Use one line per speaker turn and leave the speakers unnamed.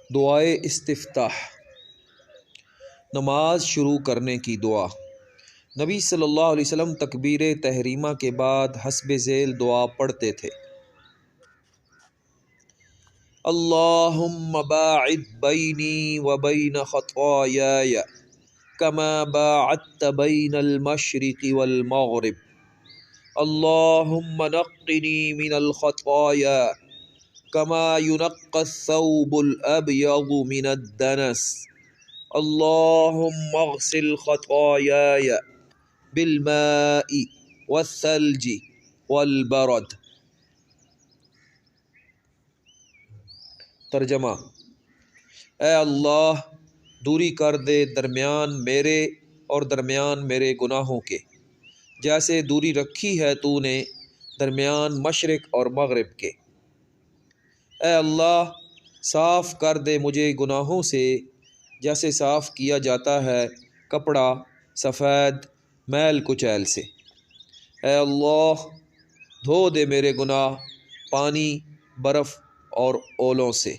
دعائے استفتاح، نماز شروع کرنے کی دعا۔ نبی صلی اللہ علیہ وسلم تکبیر تحریمہ کے بعد حسب ذیل دعا پڑھتے تھے: اللہم باعد بینی و بین خطایای کما باعدت بین المشرق والمغرب، اللہم نقنی من الخطایا کما ینقی الثوب الابیض من الدنس، اللہم اغسل خطایای بالماء والثلج والبرد۔ ترجمہ: اے اللہ، دوری کر دے درمیان میرے اور درمیان میرے گناہوں کے، جیسے دوری رکھی ہے تو نے درمیان مشرق اور مغرب کے۔ اے اللہ، صاف کر دے مجھے گناہوں سے جیسے صاف کیا جاتا ہے کپڑا سفید میل کچیل سے۔ اے اللہ، دھو دے میرے گناہ پانی، برف اور اولوں سے۔